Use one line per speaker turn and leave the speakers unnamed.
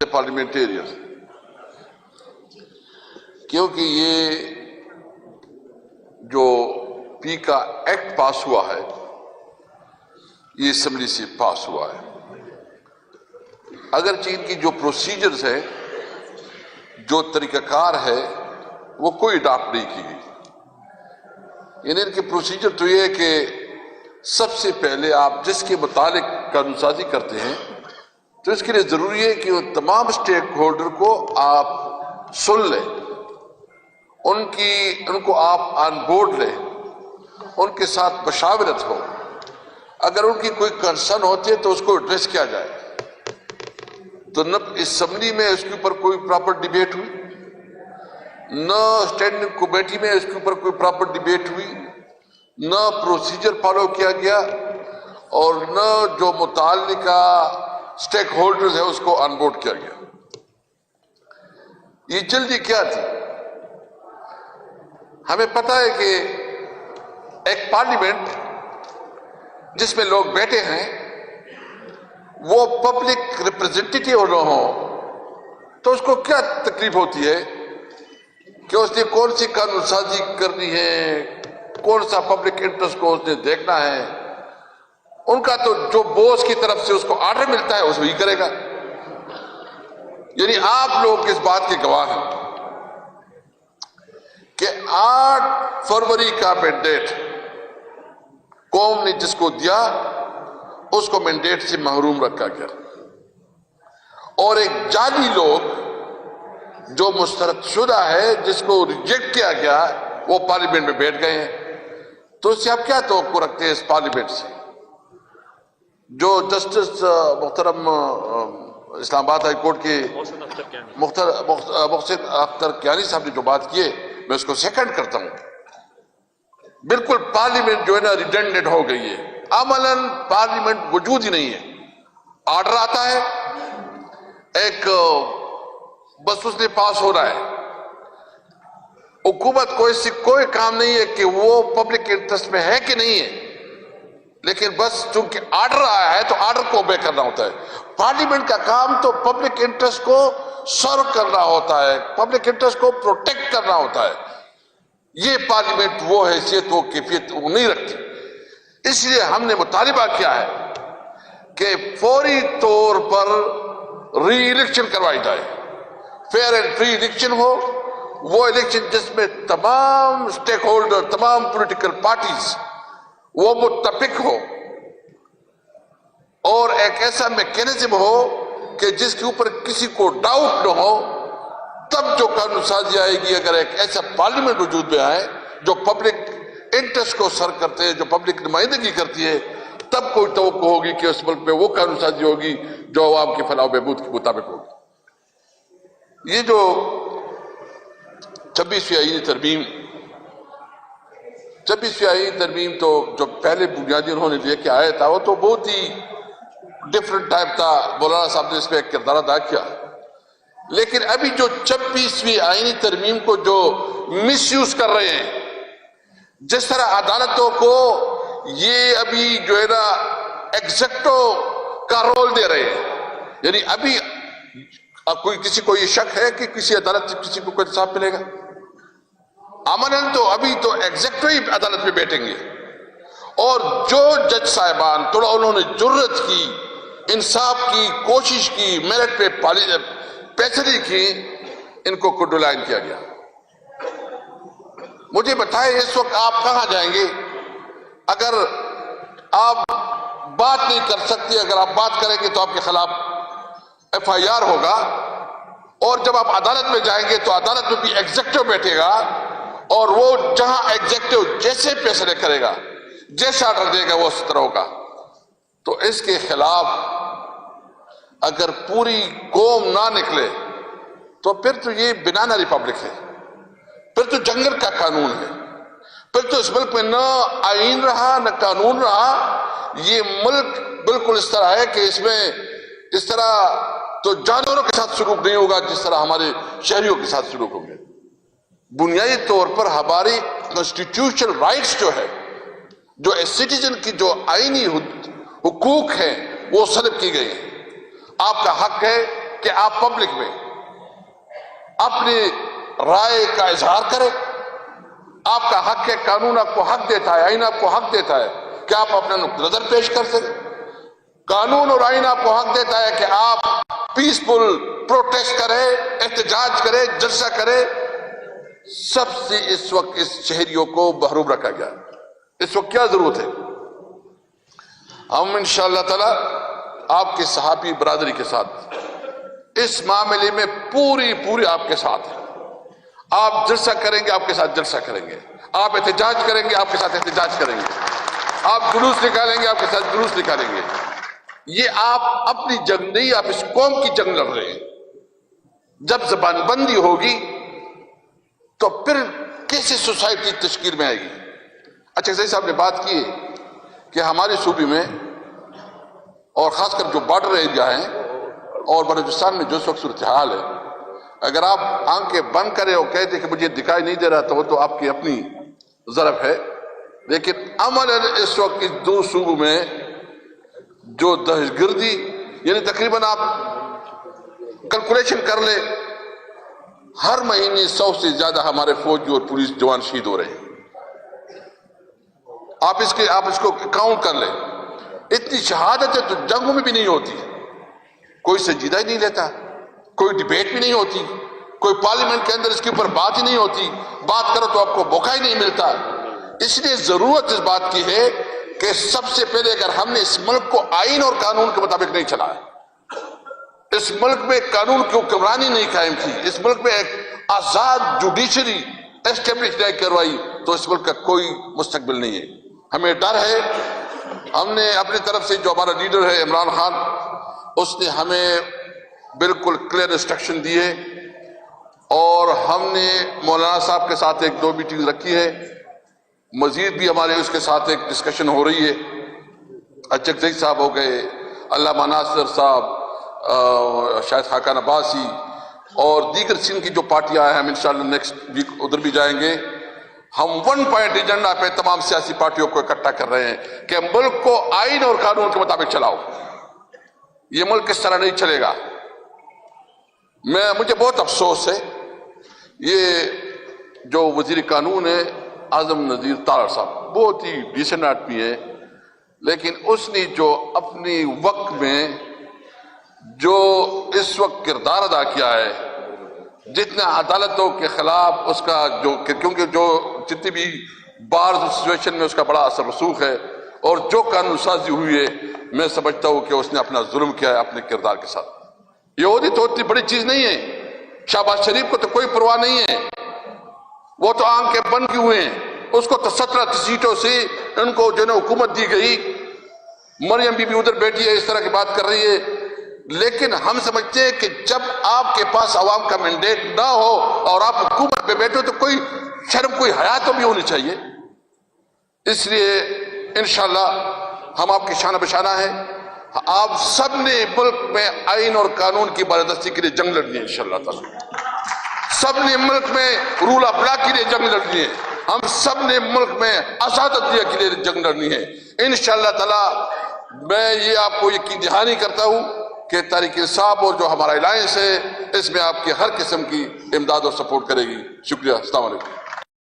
Parliamentarian, کیونکہ یہ جو پی کا ایکٹ پاس ہوا ہے یہ اسمبلی سے پاس ہوا ہے، اگرچہ ان کی جو پروسیجرز ہے، جو طریقہ کار ہے، وہ کوئی اڈاپٹ نہیں کی گئی۔ یعنی ان کے پروسیجر تو یہ ہے کہ سب سے پہلے آپ جس کے متعلق قانون سازی کرتے ہیں تو اس کے لیے ضروری ہے کہ وہ تمام اسٹیک ہولڈر کو آپ سن لیں، ان کو آپ آن بورڈ لیں، ان کے ساتھ مشاورت ہو، اگر ان کی کوئی کنسرن ہوتی ہے تو اس کو ایڈریس کیا جائے۔ تو نہ اسمبلی میں اس کے اوپر کوئی پراپر ڈیبیٹ ہوئی، نہ اسٹینڈنگ کمیٹی میں اس کے اوپر کوئی پراپر ڈیبیٹ ہوئی، نہ پروسیجر فالو کیا گیا، اور نہ جو متعلقہ اسٹیک ہولڈرز ہے اس کو آن بورڈ کیا گیا۔ یہ جلدی کیا تھی؟ ہمیں پتہ ہے کہ ایک پارلیمنٹ جس میں لوگ بیٹھے ہیں وہ پبلک ریپرزینٹیٹیو نہ ہو تو اس کو کیا تکلیف ہوتی ہے کہ اس نے کون سی قانون سازی کرنی ہے، کون سا پبلک انٹرسٹ کو اس نے دیکھنا ہے۔ ان کا تو جو بوس کی طرف سے اس کو آرڈر ملتا ہے اس وہی کرے گا۔ یعنی آپ لوگ اس بات کے گواہ ہیں کہ 8 فروری کا مینڈیٹ قوم نے جس کو دیا اس کو مینڈیٹ سے محروم رکھا گیا، اور ایک جعلی لوگ جو مسترد شدہ ہے جس کو ریجیکٹ کیا گیا وہ پارلیمنٹ میں بیٹھ گئے ہیں۔ تو اس سے آپ کیا توقع رکھتے ہیں اس پارلیمنٹ سے؟ جو جسٹس محترم اسلام آباد ہائی کورٹ کے محسن اختر کیانی صاحب نے جو بات کی ہے میں اس کو سیکنڈ کرتا ہوں۔ بالکل پارلیمنٹ جو ہے نا ریڈنڈنٹ ہو گئی ہے، عملاً پارلیمنٹ وجود ہی نہیں ہے۔ آرڈر آتا ہے ایک بس اس نے پاس ہو رہا ہے، حکومت کو اس سے کوئی کام نہیں ہے کہ وہ پبلک انٹرسٹ میں ہے کہ نہیں ہے، لیکن بس چونکہ آرڈر آیا ہے تو آرڈر کو اوبے کرنا ہوتا ہے۔ پارلیمنٹ کا کام تو پبلک انٹرسٹ کو سرو کرنا ہوتا ہے، پبلک انٹرسٹ کو پروٹیکٹ کرنا ہوتا ہے۔ یہ پارلیمنٹ وہ حیثیت وہ کیفیت وہ نہیں رکھتی۔ اس لیے ہم نے مطالبہ کیا ہے کہ فوری طور پر ری الیکشن کروائی جائے، فیئر اینڈ فری الیکشن ہو، وہ الیکشن جس میں تمام اسٹیک ہولڈر، تمام پولیٹیکل پارٹیز وہ متفق ہو، اور ایک ایسا میکینزم ہو کہ جس کے اوپر کسی کو ڈاؤٹ نہ ہو۔ تب جو قانون سازی آئے گی، اگر ایک ایسا پارلیمنٹ وجود میں آئے جو پبلک انٹرسٹ کو سر کرتے ہیں، جو پبلک نمائندگی کرتی ہے، تب کوئی توقع ہوگی کہ اس ملک میں وہ قانون سازی ہوگی جو عوام کی فلاح و بہبود کے مطابق ہوگی۔ یہ جو 26ویں آئینی ترمیم تو جو پہلے بنیادی انہوں نے لے کے آیا تھا وہ تو بہت ہی ڈفرنٹ ٹائپ تھا، مولانا صاحب نے اس میں ایک کردار ادا کیا، لیکن ابھی جو 26ویں آئینی ترمیم کو جو مس یوز کر رہے ہیں، جس طرح عدالتوں کو یہ ابھی جو ہے نا ایگزیکٹو کا رول دے رہے ہیں، یعنی ابھی کسی کو یہ شک ہے کہ کسی عدالت سے کسی کو کوئی انصاف ملے گا؟ عملاً تو ابھی تو ایگزیکٹو ہی عدالت میں بیٹھیں گے، اور جو جج صاحبان تھوڑا انہوں نے جرت کی، انصاف کی کوشش کی، میرٹ پہ پیسری کی، ان کو کنڈولائن کیا گیا۔ مجھے بتائیں اس وقت آپ کہاں جائیں گے؟ اگر آپ بات نہیں کر سکتے، اگر آپ بات کریں گے تو آپ کے خلاف FIR ہوگا، اور جب آپ عدالت میں جائیں گے تو عدالت میں بھی ایگزیکٹو بیٹھے گا، اور وہ جہاں ایگزیکٹو جیسے فیصلے کرے گا، جیسا آرڈر دے گا وہ اس طرح ہوگا۔ تو اس کے خلاف اگر پوری قوم نہ نکلے تو پھر تو یہ بنانا ریپبلک ہے، پھر تو جنگل کا قانون ہے، پھر تو اس ملک میں نہ آئین رہا نہ قانون رہا۔ یہ ملک بالکل اس طرح ہے کہ اس میں اس طرح تو جانوروں کے ساتھ سلوک نہیں ہوگا جس طرح ہمارے شہریوں کے ساتھ سلوک ہوں گے۔ بنیادی طور پر ہماری کانسٹیٹیوشنل رائٹس جو ہے، جو سٹیزن کی جو آئینی حقوق ہیں وہ سلب کی گئی ہیں۔ آپ کا حق ہے کہ آپ پبلک میں اپنی رائے کا اظہار کریں. آپ کا حق ہے, قانون آپ کو حق دیتا ہے, آئین آپ کو حق دیتا ہے کہ آپ اپنا نقطہ نظر پیش کر سکیں. قانون اور آئین آپ کو حق دیتا ہے کہ آپ پیسفل پروٹیسٹ کریں, احتجاج کریں, جلسہ کریں. سب سے اس وقت اس شہریوں کو محروم رکھا گیا. اس وقت کیا ضرورت ہے؟ ہم انشاءاللہ تعالی آپ کے صحافی برادری کے ساتھ اس معاملے میں پوری آپ کے ساتھ ہیں. آپ جلسہ کریں گے, آپ کے ساتھ جلسہ کریں گے. آپ احتجاج کریں گے, آپ کے ساتھ احتجاج کریں گے. آپ جلوس نکالیں گے, آپ کے ساتھ جلوس نکالیں گے. یہ آپ اپنی جنگ نہیں, آپ اس قوم کی جنگ لڑ رہے ہیں. جب زبان بندی ہوگی تو پھر کیسے سوسائٹی تشکیل میں آئے گی؟ اچھا زئی صاحب نے بات کی کہ ہمارے صوبے میں اور خاص کر جو بارڈر ایریا ہیں اور بلوچستان میں جو اس وقت صورتحال ہے, اگر آپ آنکھیں بند کریں اور کہتے کہ مجھے دکھائی نہیں دے رہا تو وہ تو آپ کی اپنی ضرف ہے. لیکن عملاً اس وقت اس دو صوبوں میں جو دہشت گردی, یعنی تقریباً آپ کیلکولیشن کر لیں, ہر مہینے 100 سے زیادہ ہمارے فوجی اور پولیس جوان شہید ہو رہے ہیں. آپ اس کو کاؤنٹ کر لیں. اتنی شہادتیں تو جنگوں میں بھی نہیں ہوتی. کوئی سنجیدہ ہی نہیں لیتا, کوئی ڈیبیٹ بھی نہیں ہوتی, کوئی پارلیمنٹ کے اندر اس کے اوپر بات ہی نہیں ہوتی. بات کرو تو آپ کو موقع ہی نہیں ملتا. اس لیے ضرورت اس بات کی ہے کہ سب سے پہلے اگر ہم نے اس ملک کو آئین اور قانون کے مطابق نہیں چلایا, اس ملک میں قانون کی حکمرانی نہیں قائم کی, اس ملک میں ایک آزاد جوڈیشری اسٹیبلش نہیں کروائی, تو اس ملک کا کوئی مستقبل نہیں ہے. ہمیں ڈر ہے. ہم نے اپنی طرف سے, جو ہمارا لیڈر ہے عمران خان, اس نے ہمیں بالکل کلیئر انسٹرکشن دیے اور ہم نے مولانا صاحب کے ساتھ 1-2 میٹنگ رکھی ہے. مزید بھی ہمارے اس کے ساتھ ایک ڈسکشن ہو رہی ہے. اچک زئی صاحب ہو گئے, علامہ ناصر صاحب, شاید خاقان عباسی اور دیگر سندھ کی جو پارٹیاں ہیں, ہم انشاءاللہ نیکسٹ ویک ادھر بھی جائیں گے. ہم 1 پوائنٹ ایجنڈا پہ تمام سیاسی پارٹیوں کو اکٹھا کر رہے ہیں کہ ملک کو آئین اور قانون کے مطابق چلاؤ. یہ ملک اس طرح نہیں چلے گا. مجھے بہت افسوس ہے, یہ جو وزیر قانون ہے اعظم نذیر تارڑ صاحب بہت ہی ڈیسنٹ آدمی ہے, لیکن اس نے جو اپنی وقت میں جو اس وقت کردار ادا کیا ہے, جتنا عدالتوں کے خلاف اس کا جو, کیونکہ جو جتنی بھی بار سچویشن میں اس کا بڑا اثر رسوخ ہے, اور جو قانون سازی ہوئی ہے, میں سمجھتا ہوں کہ اس نے اپنا ظلم کیا ہے اپنے کردار کے ساتھ. یہودی تو اتنی بڑی چیز نہیں ہے. شہباز شریف کو تو کوئی پرواہ نہیں ہے, وہ تو آنکھیں بند کیے ہوئے ہیں. اس کو تو 17 سیٹوں سے ان کو جو حکومت دی گئی. مریم بی بی ادھر بیٹھی ہے, اس طرح کی بات کر رہی ہے. لیکن ہم سمجھتے ہیں کہ جب آپ کے پاس عوام کا مینڈیٹ نہ ہو اور آپ حکومت پہ بیٹھو تو کوئی شرم, کوئی حیا تو بھی ہونی چاہیے. اس لیے انشاءاللہ ہم آپ کی شانہ بشانہ ہیں. آپ سب نے ملک میں آئین اور قانون کی بالادستی کے لیے جنگ لڑنی ہے انشاءاللہ تعالی. سب نے ملک میں رول آف لا کے لیے جنگ لڑنی ہے. ہم سب نے ملک میں آزاد عدلیہ کے لیے جنگ لڑنی ہے انشاءاللہ تعالی. میں یہ آپ کو یقین دہانی کرتا ہوں کہ تحریک انصاف اور جو ہمارا الائنس ہے, اس میں آپ کی ہر قسم کی امداد اور سپورٹ کرے گی. شکریہ. السلام علیکم.